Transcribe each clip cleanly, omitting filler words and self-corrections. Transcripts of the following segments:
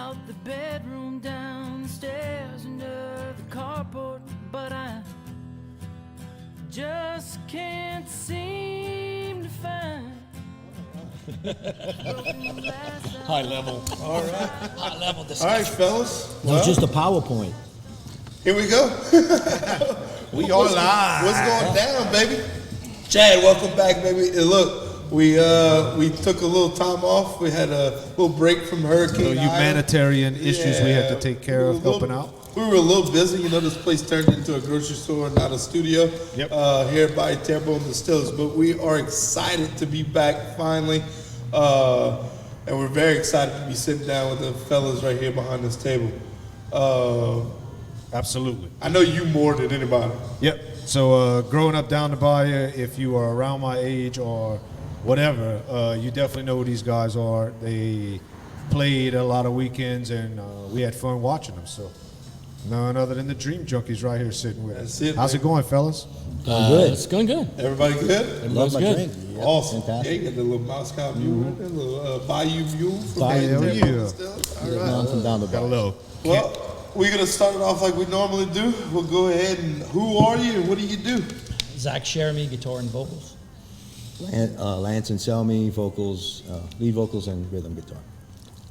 out the bedroom, downstairs, under the carport, but I just can't seem to find. High level. All right. High level All discussion. right, fellas. That was just a PowerPoint. Here we go. We are live. What's going down, baby? Chad, welcome back, baby. And look, we took a little time off. We had a little break from Hurricane Ida. Humanitarian issues we had to take care of, helping out. We were a little busy. You know, this place turned into a grocery store and not a studio. Yep. Here by Terrebonne Distillers. But we are excited to be back finally. And we're very excited to be sitting down with the fellas right here behind this table. Absolutely. I know you more than anybody. Yep. So growing up down the bayou, if you are around my age or whatever, you definitely know who these guys are. They played a lot of weekends, and we had fun watching them. So none other than the Dream Junkies right here sitting with us. That's it, How's man. it going, fellas? Good. It's going good. Everybody good? Love my good. drink. Awesome. Fantastic. Yeah, you got the little Moscow mule, right there, little bayou mule from Bayou, Terrebonne yeah. Distillers. All right. Down from down the Got a bar. little. Well, we're gonna start it off like we normally do. We'll go ahead and who are you and what do you do? Zach Cheramie, guitar and vocals. Lance Anselmi, vocals, lead vocals and rhythm guitar.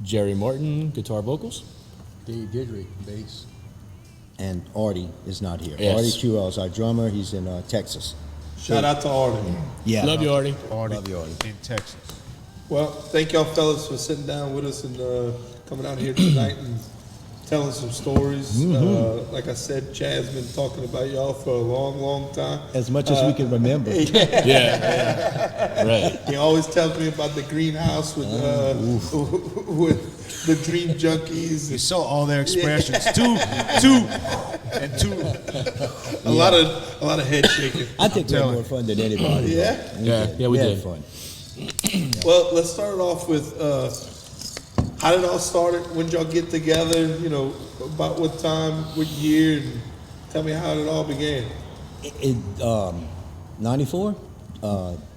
Jerry Martin, guitar vocals. Dave Guidry, bass. And Artie is not here. Yes. Artie Curole is our drummer. He's in Texas. Shout out to Artie. Yeah. Love you, Artie. Artie Love you, Artie. in Texas. Well, thank y'all fellas for sitting down with us and coming out here tonight and telling some stories. Like I said, Chad's been talking about y'all for a long, long time. As much as we can remember. Yeah. Right. He always tells me about the greenhouse with with the Dream Junkies. You saw all their expressions. Two. A lot of head shaking. I think we had telling more fun than anybody. Yeah? Yeah, we had did. fun. Well, let's start it off with how did it all start? When did y'all get together? You know, about what time, what year, and tell me how it all began. 94,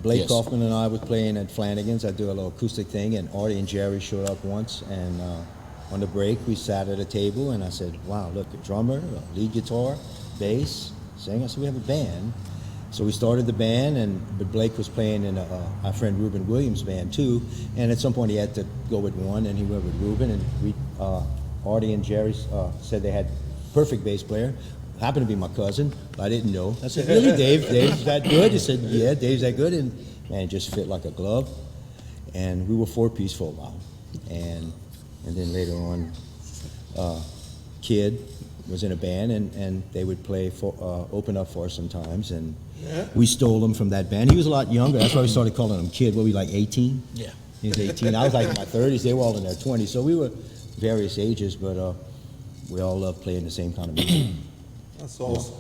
Blake Yes. Kaufman and I was playing at Flanagan's. I do a little acoustic thing, and Artie and Jerry showed up once. And on the break, we sat at a table, and I said, "Wow, look, a drummer, a lead guitar, bass, singer." So we have a band. So we started the band, but Blake was playing in our friend Ruben Williams' band too. And at some point, he had to go with one, and he went with Ruben. And we, Artie and Jerry said they had perfect bass player. Happened to be my cousin. I didn't know. I said, "Really, Dave? Dave's that good?" He said, "Yeah, Dave's that good." And man, it just fit like a glove. And we were four-piece for a while. And then later on, Kid was in a band, and they would play open up for us sometimes. And we stole him from that band. He was a lot younger. That's why we started calling him Kid. What were we, like 18? Yeah. He was 18. I was like in my 30s. They were all in their 20s. So we were various ages, but we all loved playing the same kind of music. That's awesome.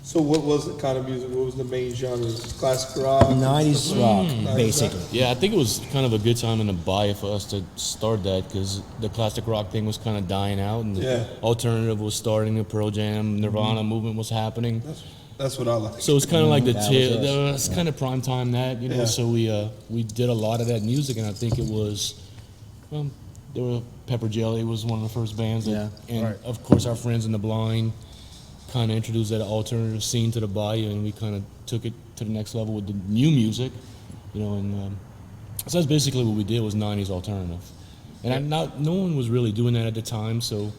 So what was the kind of music? What was the main genre? Classic rock? 90s rock, basically. Yeah, I think it was kind of a good time in the bayou for us to start that because the classic rock thing was kind of dying out and the alternative was starting. The Pearl Jam, Nirvana movement was happening. That's what I like. So it's kind of like the That tail. was us. It's kind of prime time that you know. Yeah. So we did a lot of that music, and I think it was. There were Pepper Jelly was one of the first bands, that, and Right. of course our friends in the Blind kind of introduced that alternative scene to the bayou, and we kind of took it to the next level with the new music, you know. And so that's basically what we did was '90s alternative, and no one was really doing that at the time, so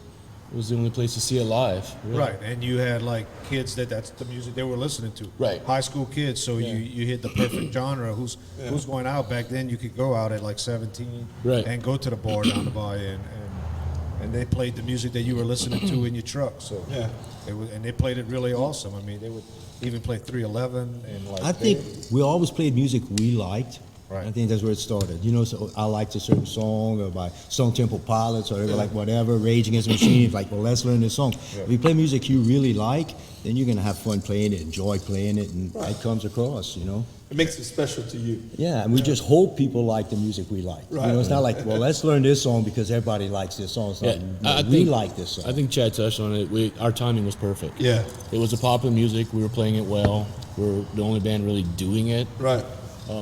it was the only place to see it live. Really. Right, and you had like kids that's the music they were listening to. Right. High school kids, so you hit the perfect genre. Who's going out back then? You could go out at like 17 Right. and go to the bar down the bayou and they played the music that you were listening to in your truck. So they played it really awesome. I mean, they would even play 311 and like. I think we always played music we liked. Right. I think that's where it started. You know, so I liked a certain song, or by Stone Temple Pilots, or they were like whatever, Rage Against the Machine. Like, well, let's learn this song. Yeah. If you play music you really like, then you're gonna have fun playing it, enjoy playing it, and it comes across. You know. It makes it special to you. Yeah, and we just hope people like the music we like. Right. You know, it's not like, well, let's learn this song because everybody likes this song. It's like, I we think- like this song. I think Chad touched on it. Our timing was perfect. Yeah. It was a popular music. We were playing it well. We were the only band really doing it Right.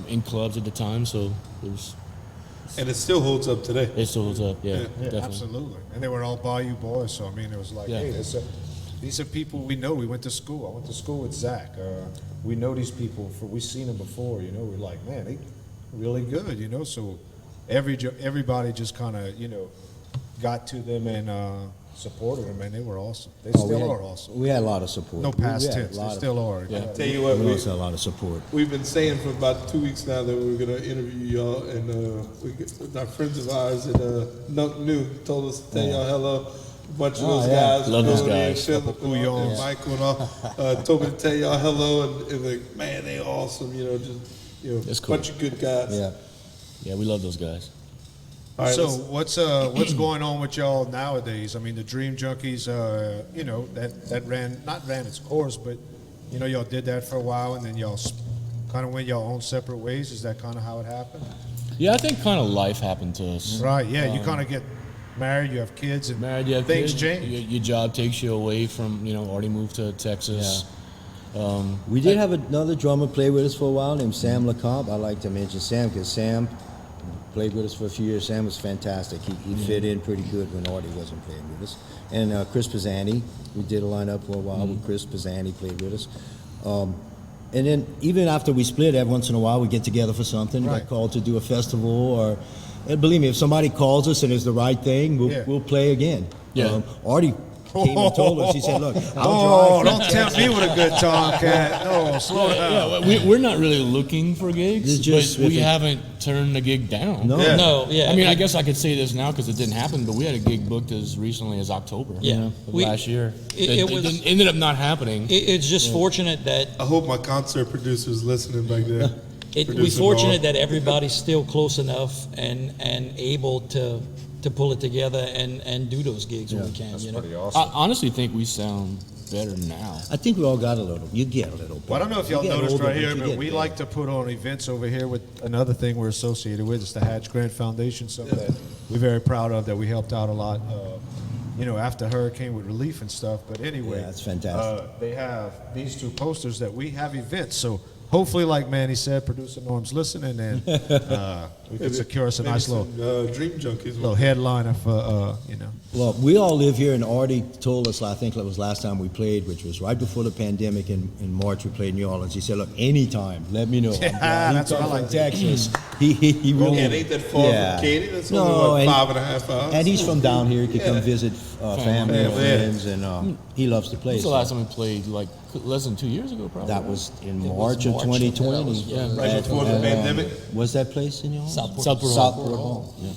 in clubs at the time, so it was And it still holds up today. It still holds up. Yeah, Yeah, definitely. absolutely. And they were all Bayou boys, so I mean, it was like, Yeah. hey, these are people we know. We went to school. I went to school with Zach. We know these people. We've seen them before. You know, we're like, man, they really good. You know, so everybody just kind of got to them and supported them, and they were awesome. They still are awesome. We had a lot of support. No past We had a tense. They lot of- still are. Yeah. Tell you what, We also had a lot of support. we've been saying for about 2 weeks now that we were going to interview y'all, and our friends of ours at Nunk New told us to tell y'all hello. A bunch of those yeah. guys, Love those Brody and guys. Philip and Michael and all, told me to tell y'all hello, and like, man, they awesome. That's cool. Bunch of good guys. Yeah. Yeah, we love those guys. All right, So let's- what's going on with y'all nowadays? I mean, the Dream Junkies, that ran its course, but y'all did that for a while, and then y'all kind of went your own separate ways. Is that kind of how it happened? Yeah, I think kind of life happened to us. Right. Yeah. You kind of get married, you have kids, and Married, you have things kids, change. Your job takes you away from, Artie moved to Texas. We did have another drummer play with us for a while named Sam Lecomp. I like to mention Sam because Sam played with us for a few years. Sam was fantastic. He fit in pretty good when Artie wasn't playing with us. And Chris Pizzani, we did a lineup for a while with Chris Pizzani played with us. And then even after we split, every once in a while we get together for something. Right. Got called to do a festival, or and believe me, if somebody calls us and it's the right thing, we'll play again. Yeah. Artie came and told us. He said, "Look, Oh, I'll drive." don't tempt me with a good time, cat. No, slow down. Yeah, we're not really looking for gigs, It's just but we if it- haven't turned the gig down. No. Yeah. No, yeah. I mean, I guess I could say this now because it didn't happen, but we had a gig booked as recently as October Yeah. of We- last year. it was- ended up not happening. It's just fortunate that I hope my concert producer's listening back there. we're Producing fortunate all. that everybody's still close enough and able to pull it together and do those gigs when we can. That's You know? pretty awesome. I honestly think we sound better now. I think we all got a little. You get a little. Well, I don't know if y'all You get noticed older, right here, you but get we better. like to put on events over here with another thing we're associated with. It's the Hatch Grant Foundation, something that we're very proud of, that we helped out a lot, after hurricane with relief and stuff. But anyway, Yeah, that's fantastic. They have these two posters that we have events. So hopefully, like Manny said, producer Norm's listening, and we can secure us a Maybe nice some, little Dream Junkies. headliner for, Well, we all live here, and Artie told us, I think it was last time we played, which was right before the pandemic in March, we played in New Orleans. He said, "Look, anytime, let me know." I'm glad that's he what I comes like from to Texas. He really. Yeah, it ain't that far Yeah. from Katy. That's No, only, and- 5.5 hours. And he's from down here. He could come Yeah. visit family and Yeah. friends, and he loves to play. When's the so last time we played? Like less than 2 years ago, probably. that was in It was March of March. 2020. Yeah, right before the pandemic. Was that place in New Orleans? Southport Southport Hall. Yeah.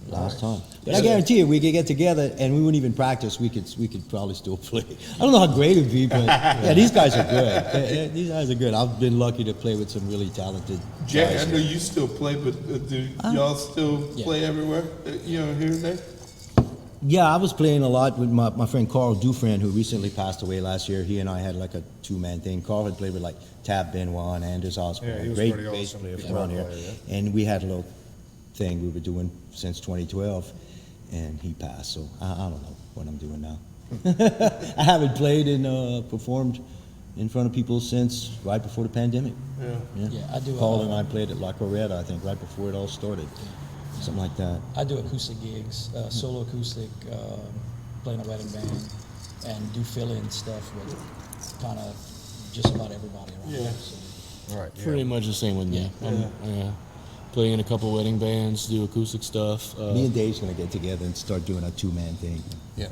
Last time. But I guarantee you, we could get together and we wouldn't even practice. We could probably still play. I don't know how great it'd be, but yeah, these guys are good. These guys are good. I've been lucky to play with some really talented Jack, guys. I know you still play, but do y'all still play everywhere? Here and there? Yeah, I was playing a lot with my friend Carl Dufresne, who recently passed away last year. He and I had like a two-man thing. Carl had played with like Tab Benoit and Anders Osborne, Yeah, he was great pretty bass awesome. player He's from around a here. player, And we had a little thing we were doing since 2012, and he passed. So I don't know what I'm doing now. I haven't played and performed in front of people since right before the pandemic. Yeah. Yeah, I do. Paul and I played at La Coretta, I think, right before it all started. Something like that. I do acoustic gigs, solo acoustic, play in a wedding band, and do fill-in stuff with kind of just about everybody around. Yeah. here, so. All right. Pretty much the same with me. Playing in a couple wedding bands, do acoustic stuff. Me and Dave's gonna get together and start doing a two-man thing. Yeah.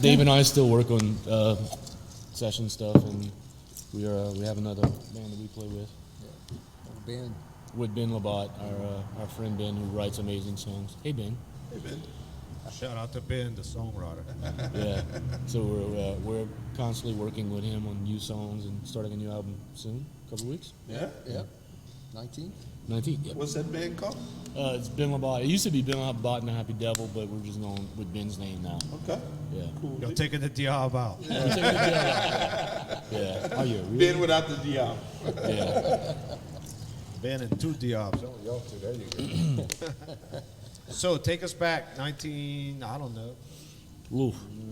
Dave and I still work on session stuff, and we have another band that we play with. Band. With Ben Labat, our friend Ben, who writes amazing songs. Hey Ben. Hey, Ben. Shout out to Ben, the songwriter. Yeah. So we're constantly working with him on new songs and starting a new album soon. A couple weeks. Yeah? Yeah. 19? 19. Yep. What's that band called? It's Ben Labat. It used to be Ben Labat and the Happy Devil, but we're just known with Ben's name now. Okay. Yeah. Cool. You're taking the diab out. Yeah. Oh, yeah, really? Ben without the diab. Yeah. Ben and two diabs. Oh, y'all two. There you go. So take us back, Oof.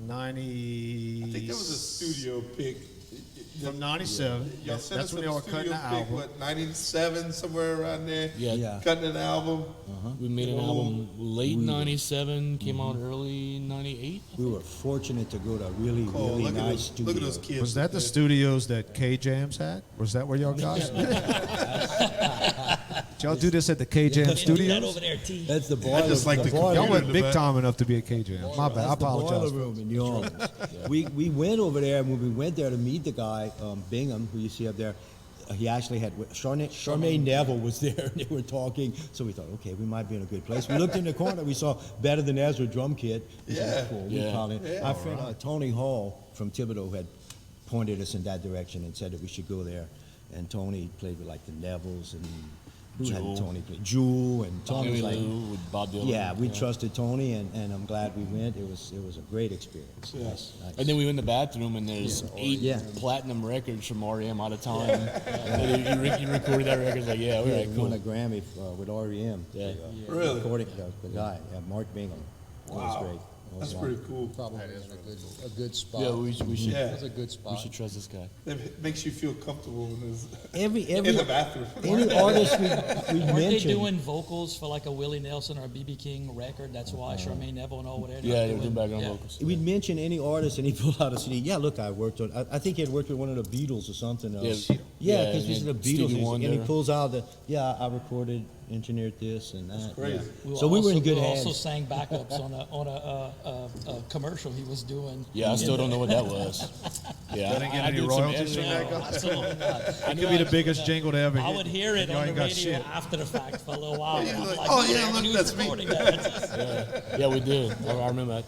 90. I think there was a studio pic. From 97. Y'all sent That's us when to y'all the were cutting studio the pick, album. what, 97, somewhere around there? Yeah. Yeah. Cutting an album. We made an Oh. album late '97, came out early '98. We were fortunate to go to a really, Oh, really look, nice at studio. look at those kids. Was that the studios that K-Jams had? Was that where y'all got? Did y'all do this at the K-Jam That Studios? over there, T. That's the boiler. just like the boiler. Y'all computer. went in the big back. time enough to be a K-Jam. My bad. I That's the apologize. boiler room in New Orleans. We went over there, and when we went there to meet the guy, Bingham, who you see up there, he actually had Charmaine Neville was there, and they were talking. So we thought, okay, we might be in a good place. We looked in the corner, we saw Better Than Ezra drum kit. We said, Yeah. cool. Yeah. We called it. Yeah. Our friend Tony Hall from Thibodeau had pointed us in that direction and said that we should go there. And Tony played with like the Nevilles and who Jewel. hadn't Tony played? Jewel, and Tony was Tommy like, Lou with Bob Dylan. yeah, we trusted Tony, and I'm glad we went. It was a great experience. Yeah. Nice. And then we went in the bathroom, and there's 8 Yeah. platinum records from REM out of time. And he recorded that record. Like, yeah, all Yeah, right, we cool. won a Grammy with REM. Yeah. Really? Recording the guy, Mark Bingham. That was Wow. great. That was That's wonderful. pretty cool. Probably in a good spot. Yeah, we should. Yeah. That's a good spot. We should trust this guy. It makes you feel comfortable when it's Every in the bathroom. any artist we Weren't they mentioned. doing vocals for like a Willie Nelson or a B.B. King record? That's why Charmaine Neville and all were there. Yeah, they were doing background vocals. We'd mention any artist, and he'd pull out a CD. Yeah, look, I worked on. I think he had worked with one of the Beatles or something. Yeah, Yeah, yeah, because these are the and Beatles, Stevie and he Wonder. pulls out the. Yeah, I recorded, engineered this and that. That's crazy. Yeah. So we were in good We hands. also sang backups on a commercial he was doing. Yeah, I still don't know what that was. Yeah, Didn't get any did some royalties from editing. that guy? Absolutely not. It could be the biggest jingle to ever hit. I would hear it Y'all on the ain't got radio shit. after the fact for a little while. Yeah, I'm like, like, oh, "Yeah, yeah, when look, he was that's me." recording that, that's us." Yeah, we did. I remember that.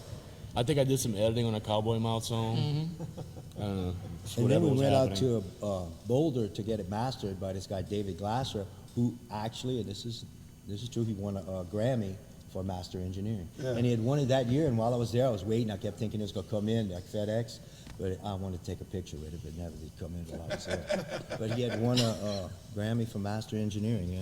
I think I did some editing on a Cowboy Mouth song. Mm-hmm. I don't know. Just And then whatever we was went out happening. to Boulder to get it mastered by this guy David Glasser, who actually, and this is true, he won a Grammy for master engineering. Yeah. And he had won it that year. And while I was there, I was waiting. I kept thinking it was going to come in like FedEx, but I wanted to take a picture with it, but never did come in while I was there. But he had won a Grammy for master engineering. Yeah.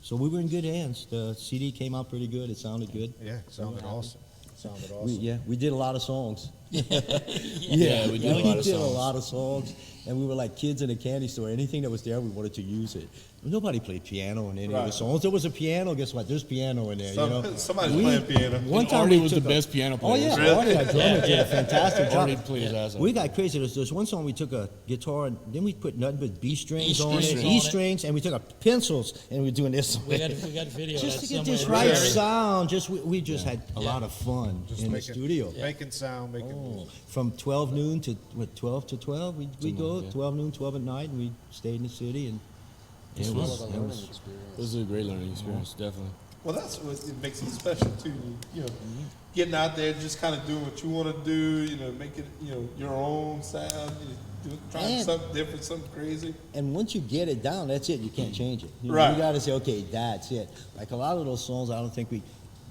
So we were in good hands. The CD came out pretty good. It sounded good. Yeah, sounded awesome. Sounded awesome. We did a lot of songs. Yeah, we did a lot of did a songs. lot of songs, and we were like kids in a candy store. Anything that was there, we wanted to use it. Nobody played piano in any of the Right. songs. There was a piano. Guess what? There's piano in there. Somebody's We- playing piano. One And time Artie we was the took best piano player. Oh yeah, Really? Artie, our drummer, did a fantastic job. Artie played his ass off. We got crazy. There's one song we took a guitar and then we put nothing but B strings on it, strings E on it. strings, and we took pencils and we were doing this. We got video. just that's to get this somewhere. right Really? sound. We just had a Yeah. lot of fun Just in the making- studio. Making sound, making Oh, from 12 noon to 12 to 12, we go yeah. 12 noon, 12 at night, and we stayed in the city, and it Well, was, a it learning was experience. It was a great learning experience, definitely. Well, that's what it makes it special too. You know, getting out there, just kind of doing what you want to do. You know, making your own sound. Trying And- something different, something crazy. and once you get it down, that's it. You can't change it. Right. You got to say, okay, that's it. Like a lot of those songs, I don't think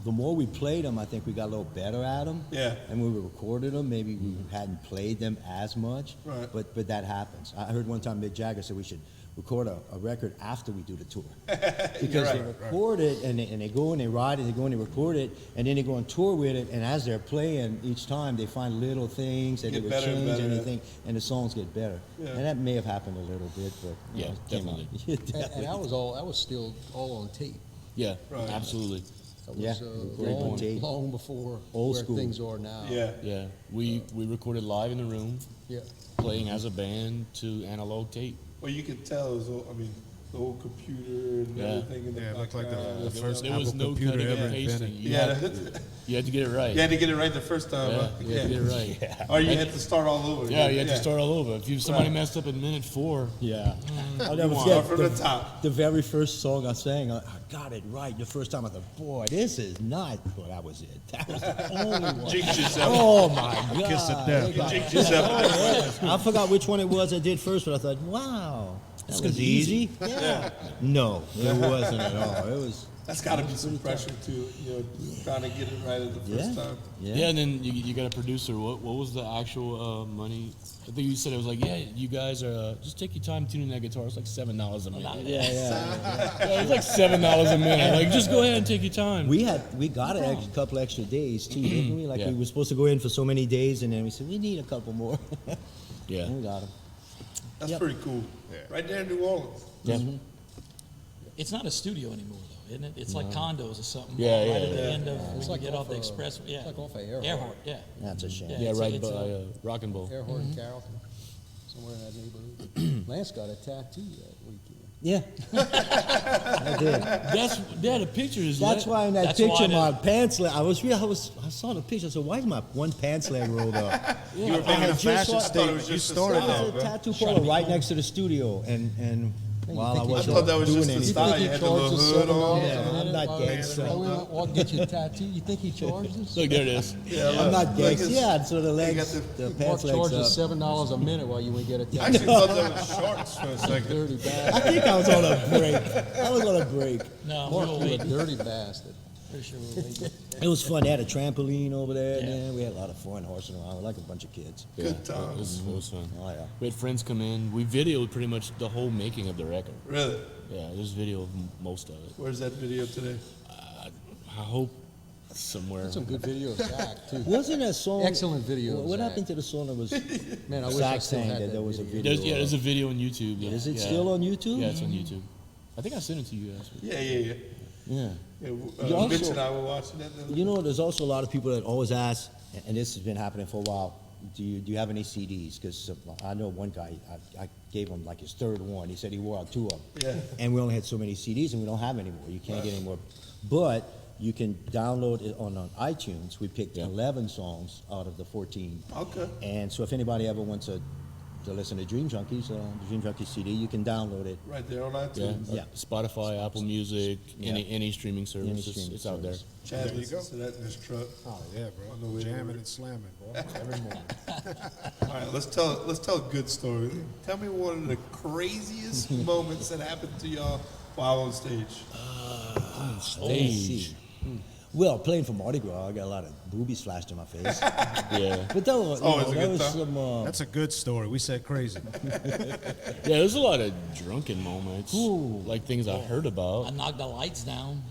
the more we played them, I think we got a little better at them. Yeah. And when we recorded them, maybe we hadn't played them as much. Right. But that happens. I heard one time Mick Jagger said we should record a record after we do the tour. Because right, they record it and they go and they ride it, they go and they record it, and then they go on tour with it, and as they're playing each time, they find little things that Get they would better and change better, yeah. anything, and the songs get better. Yeah. And that may have happened a little bit, but Yeah, it came out. definitely. And that was still all on tape. Yeah, Right. absolutely. That Yeah, was recorded on tape. long before Old where school. things are now. Yeah. Yeah, we recorded live in the room, Yeah. playing as a band to analog tape. Well, you can tell. The old computer and Yeah. everything in the Yeah, it looked like the background. first There was Apple no computer cutting ever and pasting. invented. You had to get it right. You had to get it right the first time. Yeah, huh? you had to get it right. Or you had to start all over. Yeah, again. you had to start all over. If somebody Right. messed up in minute 4, Yeah. I'll never Start forget from the top. the very first song I sang. I got it right the first time. I thought, boy, this is not. Well, that was it. That was the only one. Jinx yourself. Oh my God! Kiss of death. Jinx yourself. I forgot which one it was I did first, but I thought, wow, that was easy. Yeah. No, it wasn't at all. It was. That's got to be some pressure too. Trying to get it right at the first Yeah. time. yeah, and then you got a producer. What was the actual money? I think you said it was like, yeah, you guys are just take your time tuning that guitar. It's like $7 a minute. Yeah. Yeah, it's like $7 a minute. Like, just go ahead and take your time. We got a couple extra days too, didn't we? Like Yeah. we were supposed to go in for so many days, and then we said we need a couple more. Yeah. And we got them. That's pretty cool. Yeah. Right there in New Orleans. Yeah. It's not a studio anymore, though, isn't it? It's like condos or something. Yeah, right yeah, at the yeah. end of It's when like you get off the off, express. Yeah, it's like off of Earhart. Earhart, yeah. That's a shame. Yeah. Yeah, it's- right it's by Rock and Roll. Earhart and Carrollton, somewhere in that neighborhood. Lance got a tattoo that weekend. Yeah, I did. The picture is. That's why in that That's why picture, the- my pants leg. I saw the picture. I said, "Why is my one pants leg rolled up?" You were I being had a just fashion saw- statement. You started There that, was a bro. tattoo parlor right next to the studio, and while I think he- I wasn't thought that was doing just the anything. style. You had the little hood on. Yeah, I'm not gangster. Oh, we want to get you a tattoo. You think he charges us? Look, there it is. Yeah, I'm not like gangster. it's- Yeah, so the got legs, the- the Mark pants legs charges up. $7 a minute while you ain't get a I tattoo. actually thought that was shorts for a second. Dirty I bastard. think I was on a break. I was on a break. No, Mark, we'll you a wait. dirty bastard. Pretty sure we'll wait. It was fun. They had a trampoline over there. Yeah. Yeah, we had a lot of fun horsing around like a bunch of kids. Yeah, Good times. It was fun. Oh yeah. We had friends come in. We videoed pretty much the whole making of the record. Really? Yeah, there's video of most of it. Where's that video today? I hope somewhere. Some good video of Zach, too. Wasn't that song? Excellent video of What Zach. happened to the song that was Man, I wish I Zach still saying had that there was a video. video? There's a video on YouTube. Yeah. Is it Yeah. still on YouTube? Yeah, it's on YouTube. I think I sent it to you guys. Yeah. Yeah. Yeah, You also- Mitch and I were watching that. the other You know, there's also a lot of people that always ask, and this has been happening for a while. Do you have any CDs? Because I know one guy, I gave him like his third one. He said he wore out 2 of them. Yeah. And we only had so many CDs, and we don't have any more. You can't get any more. But you can download it on iTunes. We picked Yeah. 11 songs out of the 14. Okay. And so if anybody ever wants to listen to Dream Junkies, the Dream Junkies CD, you can download it. Right there on Yeah. iTunes. Yeah. Spotify, Apple Music, Yeah. any streaming service. Any it's streaming it's out there. service. Chad There you listens go. to that in his truck. Oh yeah, bro. Jamming and slamming, boy. Every morning. All right, let's tell a good story. Tell me one of the craziest moments that happened to y'all while on stage. Stage. Well, playing for Mardi Gras, I got a lot of boobies flashed in my face. Yeah. But that was, always a that good was time. some. That's a good story. We said crazy. Yeah, there's a lot of drunken moments. Ooh. Like things I heard I about. knocked the lights down.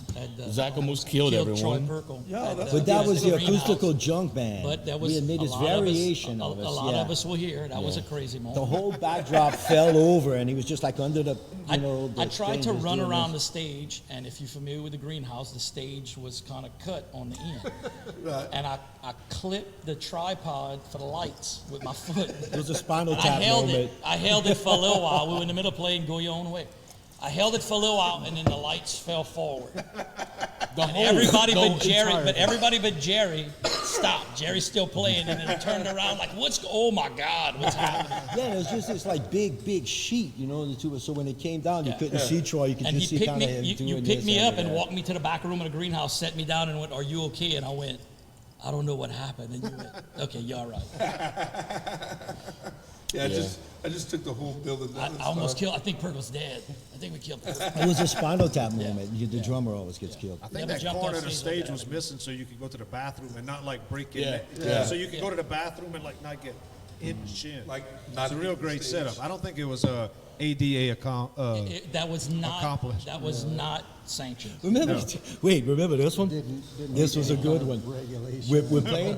Zach almost killed everyone. Troy Perkle. Yeah, that's- But that was the greenhouse. acoustical junk band. But that was we had made a this lot of us- variation a, of us. a lot yeah. of us were here. That was a Yeah. crazy moment. The whole backdrop fell over, and he was just like under the, I, you know. The I tried to strangers run doing around the this. stage, and if you're familiar with the greenhouse, the stage was kind of cut on the end. Right. And I clipped the tripod for the lights with my foot. It was a spinal I tap held moment. it. I held it for a little while. We were in the middle of playing Go Your Own Way. I held it for a little while, and then the lights fell forward. And everybody but Jerry stopped. Jerry's still playing, and then turned around like, oh my God, what's happening? Yeah, it was just this like big sheet, you know, the two. So when it came down, you Yeah. couldn't see Troy. You could And just he see picked kind of me. him You doing picked this me up and that. walked me to the back room of the greenhouse, set me down, and went, "Are you okay?" And I went, "I don't know what happened." And you went, "Okay, you're all right." Yeah, I just took the whole building down. I almost killed. I think Perkle's dead. I think we killed Perkle. It was a spinal tap moment. The drummer always gets killed. I think Never that jumped corner off of the stage like stage that. was missing so you could go to the bathroom and not like break in Yeah. there. Yeah. So you could go to the bathroom and like not get hit and shin. Like, it's not a real hit the great stage. setup. I don't think it was a ADA That was not. Accomplished. That was not sanctioned. Remember? Wait, remember this one? Didn't This was a good one. regulation.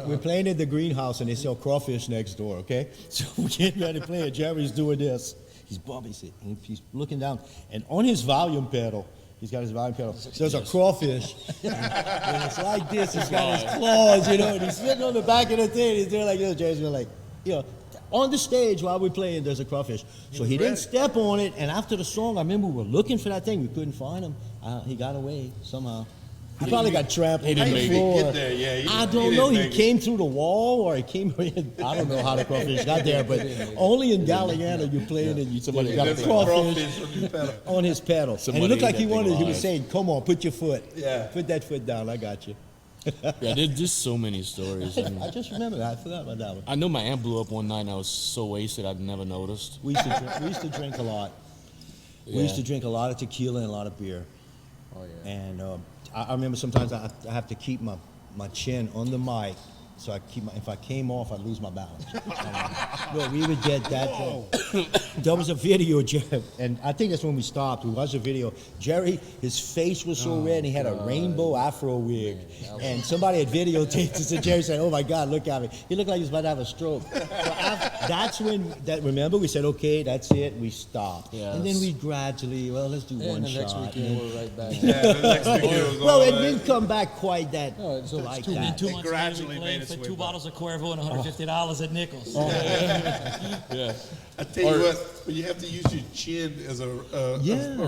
We're playing in the greenhouse, and they sell crawfish next door. Okay, so we're getting ready to play, and Jerry's doing this. He's bumping it, and he's looking down, and on his volume pedal. He's got his volume pedal. There's a crawfish. And it's like this. He's got his claws, you know, and he's sitting on the back of the thing. He's doing like this. Jerry's going like, you know, on the stage while we're playing, there's a crawfish. So he didn't step on it. And after the song, I remember we were looking for that thing. We couldn't find him. He got away somehow. He probably got trampled he on didn't the make it. floor. Get there, yeah, I he don't didn't know. He make it. came through the wall, or he came. I don't know how the crawfish got there, but only in Galliano you playing and you Somebody got a There's a crawfish on your pedal. on his pedal. And it Somebody looked like ate he that thing wanted. He was alive. saying, "Come on, put your foot. Yeah. Put that foot down. I got you." Yeah, there's just so many stories. I mean, I just remember that. I forgot about that one. I know my amp blew up one night and I was so wasted I'd never noticed. We used to drink a lot. We used Yeah. to drink a lot of tequila and a lot of beer. Oh, yeah. And I remember sometimes I have to keep my chin on the mic, so if I came off, I'd lose my balance. Well, we would get that. There was a video, and I think that's when we stopped. We watched the video. Jerry, his face was so red, and he had a rainbow afro wig. And somebody had videotaped it, and Jerry said, "Oh my God, look at me. He looked like he was about to have a stroke." So that's when remember we said okay, that's it, we stopped, Yeah, and then we gradually let's do one And the next shot. weekend, we're right back. Yeah, the next weekend was Well, all it that. didn't come back quite that No, so it's like two- that. 2 It months later, gradually we made played its for way 2 back. bottles of Cuervo and $150 at Nichols. Yeah. I tell you what, but you have to use your chin as a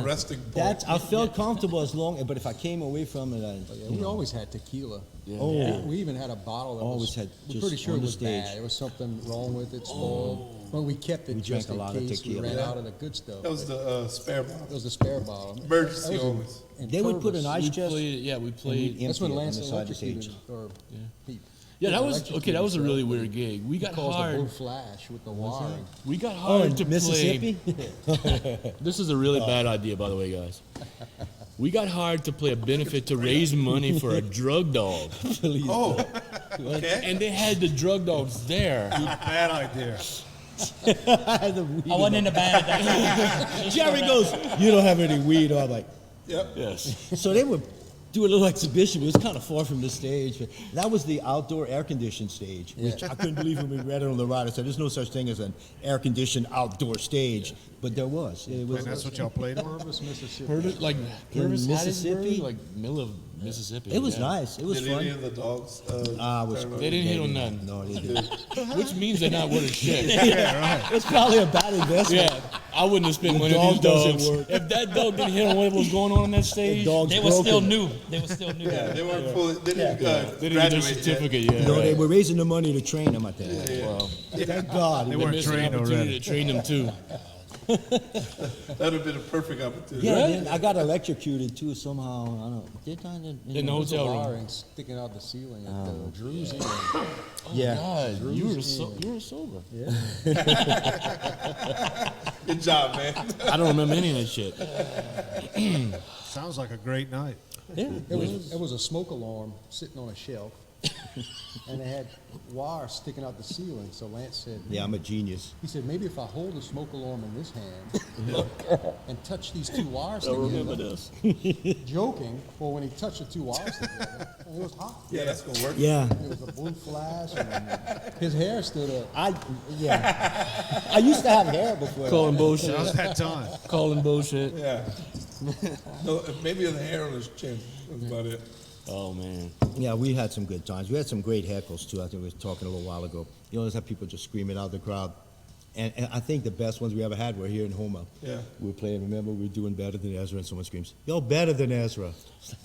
resting point. That's I felt comfortable as long, but if I came away from it, Yeah, we always had tequila. Oh. We even had a bottle that Always was, had we're just pretty sure on it the was stage. bad. There was something wrong with it, spoiled. But we kept it We just drank a in lot of case we tequila. ran Yeah. out of the good stuff. That was the spare It bottle. was the spare bottle. Emergency That was always. in they would put an Purvis. ice We chest. played. Yeah, we played. That's when empty it on Lance the side of the stage. electrocuted, or he Yeah, that was electrocuted okay. That was a really himself. weird gig. We got Caused a hard. blue flash with the wiring. We got Oh, hard in to Mississippi. play. This is a really bad idea, by the way, guys. We got hard to play a benefit to raise money for a drug dog, Oh, okay. and they had the drug dogs there. Bad idea. I wasn't in the band at that time. Just Jerry the goes, "You don't have any weed." I'm like, Yep. Yes. so they would do a little exhibition. It was kind of far from the stage. But that was the outdoor air-conditioned stage, which I couldn't believe when we read it on the ride. I said, "There's no such thing as an air-conditioned outdoor stage," but there was. It was. And that's what y'all played on? Purvis, Mississippi. Purvis, like Purvis, Mississippi? Hattiesburg, like middle of Mississippi. It was yeah. nice. It was Did any fun. of the dogs? Was turn They on? didn't hit on none, No, they didn't. which means they're not worth shit. It's probably a bad investment. Yeah, I wouldn't have spent The money on these dog doesn't dogs. work. If that dog didn't hit on what was going on that stage, Dog's They were still broken. new. They were still new. Yeah, they weren't fully. They didn't they didn't get their graduate yet. certificate yet. No, they right. were raising the money to train them. I think. Well, Thank God. They weren't missed an trained opportunity already. to train them too. That would have been a perfect opportunity. Yeah, then I got electrocuted too somehow. I don't know. Did I? In the There was a hotel room. wiring sticking out the ceiling at Drew's. Yeah. God, you were sober. Good job, man. I don't remember any of that shit. Sounds like a great night. Yeah. It was a smoke alarm sitting on a shelf, and it had wire sticking out the ceiling. So Lance said, Yeah, I'm a genius. he said, maybe if I hold the smoke alarm in this hand and touch these two wires together, this. joking, well, when he touched the two wires together, it was hot. Yeah, that's gonna work. Yeah. It was a blue flash, and his hair stood up. I used to have hair before. Calling That bullshit. was that time. Calling bullshit. Yeah. No, maybe the hair on his chin. That's about it. Oh man. Yeah, we had some good times. We had some great heckles too. I think we were talking a little while ago. You always have people just screaming out the crowd. And I think the best ones we ever had were here in Houma. Yeah. We were playing, remember, we were doing better than Ezra, and someone screams, "Yo, better than Ezra."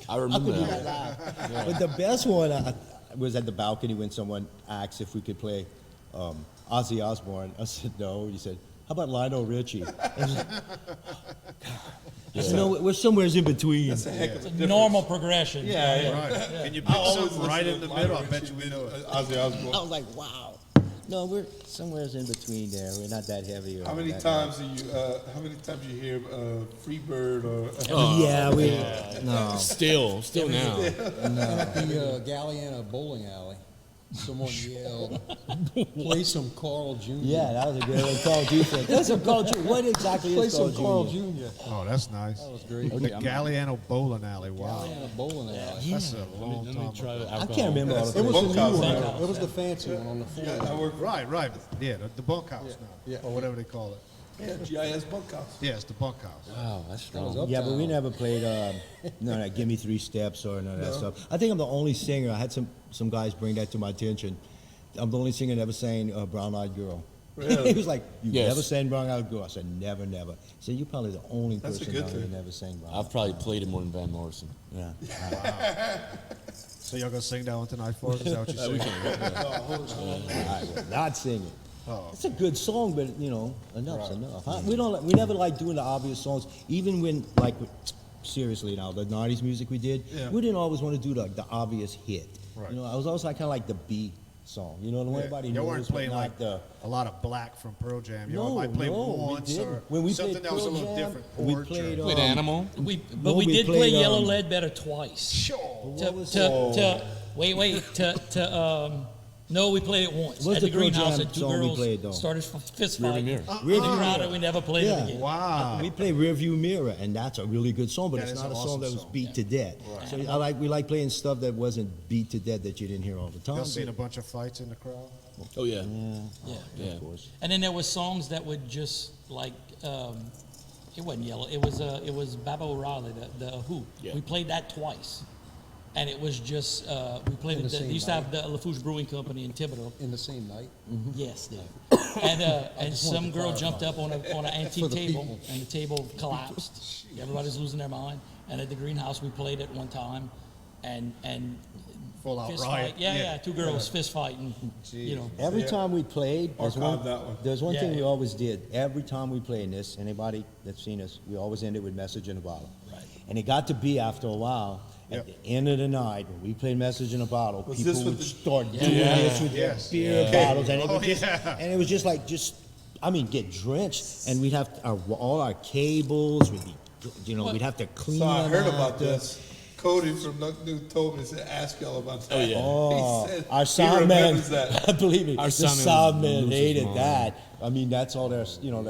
I remember How could that. you not laugh? But the best one was at the balcony when someone asked if we could play Ozzy Osbourne. I said no. He said, "How about Lionel Richie?" You know, we're somewhere in between. That's a heck of a difference. Normal progression. Yeah, yeah. Right. Can you I pick always something right listen in to the middle? I Lionel bet you we Richie know and it. Ozzy Osbourne. I was like, wow. No, we're somewhere in between there. We're not that heavy. Or How many that times do you? How many times you hear Freebird or? Yeah, we. No. Still now. At the Galliana bowling alley, someone yelled, play some Carl Jr. Yeah, that was a good one. Carl Jr. That's a Carl Jr. What exactly Play is some Carl Carl Jr.? Jr. Oh, that's nice. That was great. The Galliano Bowling Alley. Wow. Galliana bowling alley. That's a long Let time me try ago. the I alcohol. can't remember all the It was the Bunkhouse new one. now. It was the fancy one on the floor. Yeah, I work. Right. Yeah, the bunkhouse now. Yeah. Or whatever they call it. Yeah, GIS bunkhouse. Yeah, it's the bunkhouse. Wow, that's That was strong. Yeah, but we uptown. never played Give Me 3 Steps or none of that stuff. I think I'm the only singer. I had some guys bring that to my attention. I'm the only singer that never sang Brown Eyed Girl. Really? He was like, "You Yes. never sang Brown Eyed Girl?" I said, "Never, never." He said, "You're probably the only That's a person good out there thing. who never sang Brown I've probably played it more than Van Morrison. Yeah. So y'all gonna sing that one tonight for us? Is that what you're saying? I will not sing it. Oh. It's a good song, but enough's enough. Huh? We never like doing the obvious songs, even when seriously now the '90s music we did. Yeah. We didn't always want to do the obvious hit. Right. You know, I was always kind of like the B song. You know, the one everybody Y'all knows, weren't but playing not like the. a lot of Black from Pearl Jam. Y'all No, might play no, we once didn't. or When we something played that was a Pearl little Jam, different. we Porch played, or- Played Animal. But No, we we did played, play Yellow Ledbetter twice. Sure. No, we played it once What's at the the Pearl greenhouse. Jam At two song we girls played, though? started fist Rearview fight. Mirror. Rearview Crowded, Mirror. we never played Yeah. it again. Wow. We play Rearview Mirror, and that's a really good song, but That it's is not an a song awesome that was song. beat to death. So we like playing stuff that wasn't beat to death that you didn't hear all the time. Y'all seen a bunch of fights in the crowd? gospel. Oh yeah. Yeah. Yeah. Of course. And then there was songs that would just like, it wasn't yellow. It was Baba O'Reilly, the Who. Yeah. We played that twice, and it was just we played In it. the They same used to have night. the Lafourche Brewing Company in Thibodeau. In the same night. Yes, dude. And just some wanted to girl jumped up clarify. on an antique For the table, people. and the table collapsed. Everybody's losing their mind. And at the greenhouse, we played it one time, and Full out fist riot. fight. Yeah, two girls fist fighting. You know. Every Yeah. time we played, Archive that one. there's one thing Yeah. we always did. Every time we played this, anybody that's seen us, we always ended with Message in a Bottle. Right. And it got to be after a while, at the end of the night, when we played Message in a Bottle, Was people this with would the- start doing Yeah. this with Yes. their beer bottles, and it Oh, was just, yeah. and it was just like get drenched, and we'd have all our cables, we'd have to clean So I them heard out. about this. Cody from Nuck New told me, he said, ask y'all about that. Oh, yeah. Oh, He said our he sound man, remembers that. believe me, Our the sound man sound was man losing his hated mind. that. I mean, that's all their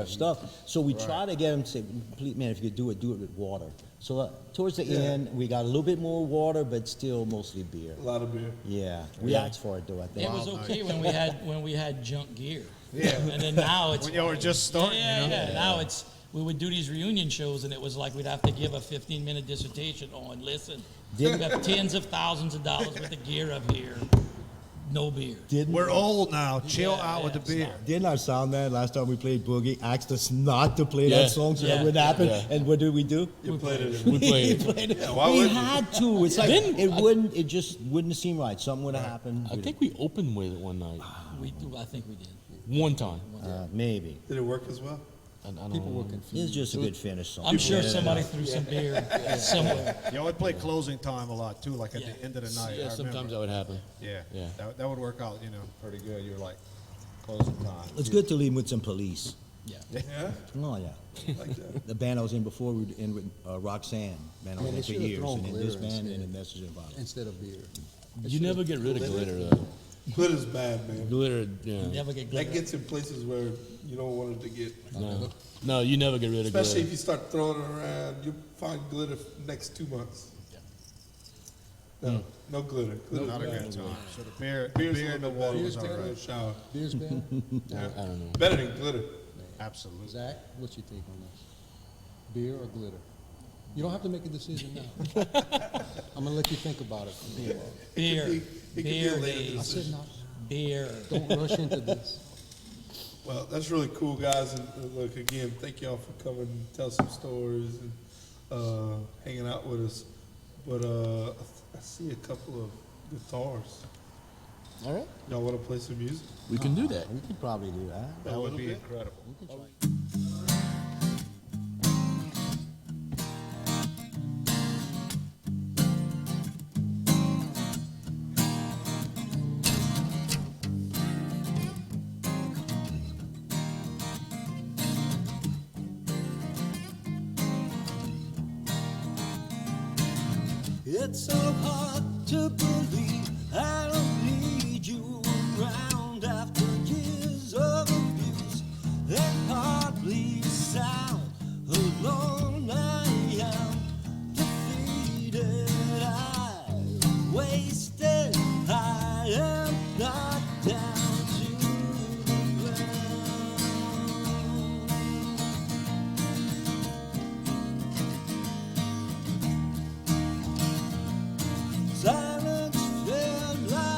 stuff. So we try to get them to say, please, man, if you could do it with water. So towards the end, we got a little bit more water, but still mostly beer. A lot of beer. Yeah, we asked for it though. I think. It was okay when we had junk gear. Yeah. And then now it's When y'all were just starting, Yeah, you know? yeah. Now it's we would do these reunion shows, and it was like we'd have to give a 15-minute dissertation on. Listen, we have tens of thousands of dollars worth of gear up here, no beer. We're old now. Chill Yeah, out with the yeah, beer. Didn't our sound man last time we played Boogie asked us not to play Yeah. that song so Yeah. that wouldn't happen? Yeah. And what did we do? You played it. We played. played it. Yeah, why we wouldn't you? had to. It's like it just wouldn't seem right. Something would have happened. I think we opened with it one night. I think we did. One time. Maybe. Did it work as well? I don't People were know. confused. It's just a good finish song. I'm sure somebody threw some beer somewhere. Y'all would play closing time a lot too, like at Yeah. the end of the night. Yeah, I sometimes remember. that would happen. Yeah, Yeah. That would work out, pretty good. You're like closing time. It's good to leave with some Police. Yeah. Yeah? Oh yeah. Like that. The band I was in before, we were in with Roxanne. Band I was Man, they in for should've years, thrown and then this glitter band and instead. the Message in a Bottle. Instead of beer. You never get rid of glitter though. Glitter's bad, man. Glitter, yeah. Never get That glitter. gets in places where you don't want it to get. No, you never get rid of Especially if glitter. you start throwing it around, you'll find glitter for the next 2 months. No, no glitter. Glitter's Not a bad. good time. So the beer Beer's a and the little bit water better. was all Beer's right. better. Shower. Beer's bad. I don't know. Better than glitter. Absolutely. Zach, what's your take on this? Beer or glitter? You don't have to make a decision now. I'm gonna let you think about it. Beer. It could be a Beer later days. I said no. Beer. Don't rush into this. Well, that's really cool, guys. And look, again, thank y'all for coming and tell some stories and hanging out with us. But I see a couple of guitars. All right. Y'all want to play some music? We can do that. We could probably do that. That would little be bit. incredible. It's so hard to believe I don't need you around after years of abuse and hardly sound alone. I am defeated, I wasted, I am knocked down to the ground. Silence felt like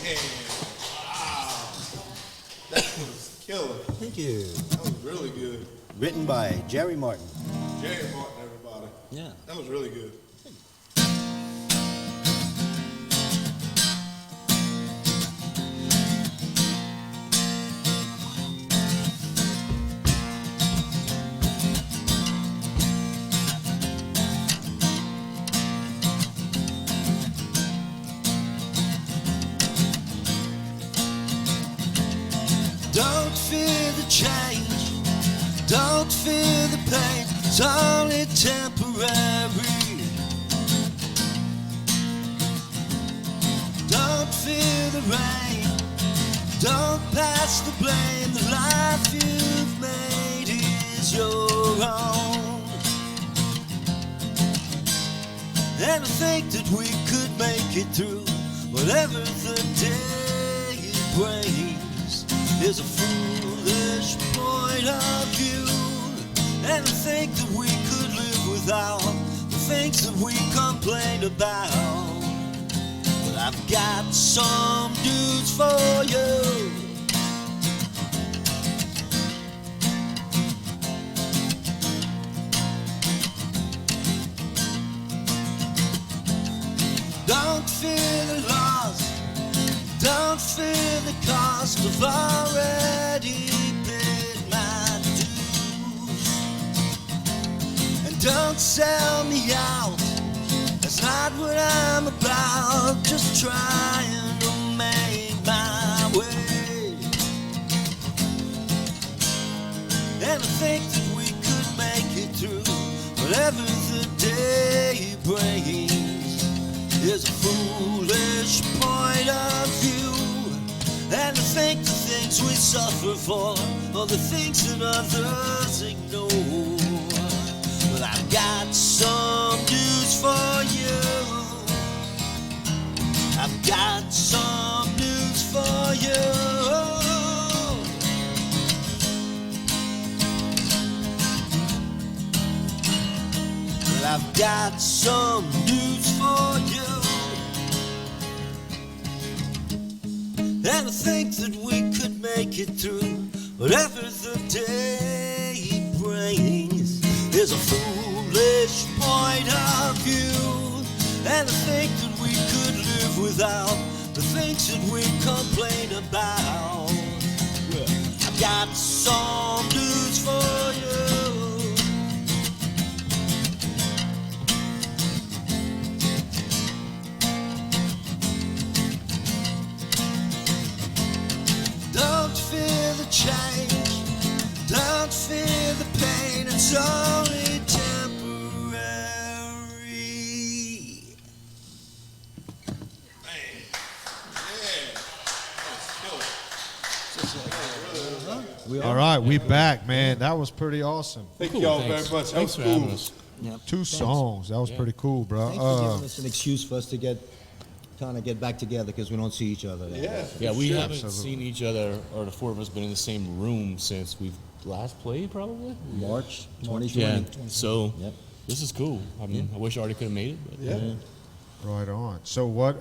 Wow. That was killer. Thank you. That was really good. Written by Jerry Martin. Jerry Martin, everybody. Yeah. That was really good. Don't fear the change, don't fear the pain, it's only temporary. Don't fear the rain, don't pass the blame, the life you've made is your own. And I think that we could make it through whatever the day brings. Is a foolish point of view, and I think that we could live without the things that we complain about. But I've got some news for you. Don't fear the loss, don't fear the cost, I've already paid my dues. And don't sell me out, that's not what I'm about, just trying to make my way. And I think that we could make it through whatever the day brings. Is a foolish point of view, and I think the things we suffer for are the things that others ignore. But I've got some news for you. I've got some news for you. But I've got some news for you. And I think that we could make it through whatever the day brings. Is a foolish point of view, and I think that we could live without the things that we complain about. I've got some news for you. Don't fear the change, don't fear the pain, it's only temporary. Man. Yeah. That was killer. All right, we back, man. That was pretty awesome. Thank Cool, y'all thanks. very much. That Thanks was for having cool. us. Yep. Two songs. That was pretty cool, bro. Thanks for giving us an excuse for us to kind of get back together because we don't see each other. That Yeah. way. Yeah, we sure. haven't seen each other, or the four of us, been in the same room since we've last played, probably. March 2020. Yeah. So Yep. this is cool. I mean, I wish Artie could have made it. But, Yeah. Right on. So what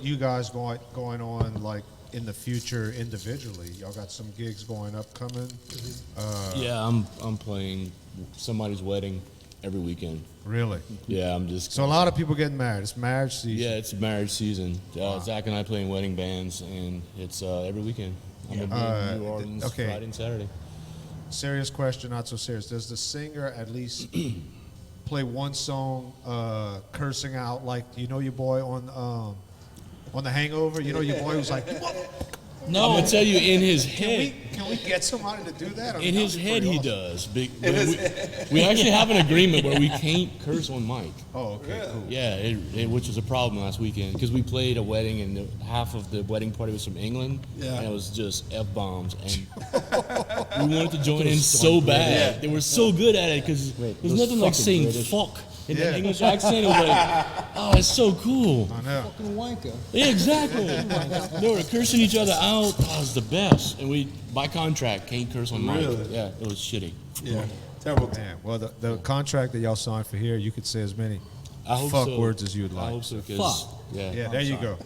you guys going on like in the future individually? Y'all got some gigs going up coming? Yeah, I'm playing somebody's wedding every weekend. Really? Yeah, I'm just. So a lot of people getting married. It's marriage season. Yeah, it's marriage season. Zach and I play in wedding bands, and it's every weekend. I'm in New Orleans okay. Friday and Saturday. Serious question, not so serious. Does the singer at least play one song cursing out like your boy on The Hangover? You know your boy was like, "What?" No, I'm gonna tell you, in his head, Can we get somebody to do that? I mean, in that his would be head, pretty he awesome. does. We actually have an agreement where we can't curse on mic. Oh, okay, cool. Yeah, which was a problem last weekend because we played a wedding and half of the wedding party was from England, Yeah. and it was just F-bombs, and we wanted to join in so bad. They were so good at it because there's those nothing like fucking saying British. fuck in Yeah. that English accent. It was like, oh, it's so cool. I know. Fucking wanker. Yeah, exactly. They were cursing each other out. Oh, it was the best. And we, by contract, can't curse on mic. Really? Yeah, it was shitty. Yeah. Terrible. Man, well, the contract that y'all signed for here, you could say as many I hope fuck so. words as you'd I like. hope so. 'Cause, Fuck. yeah. Yeah, there you go.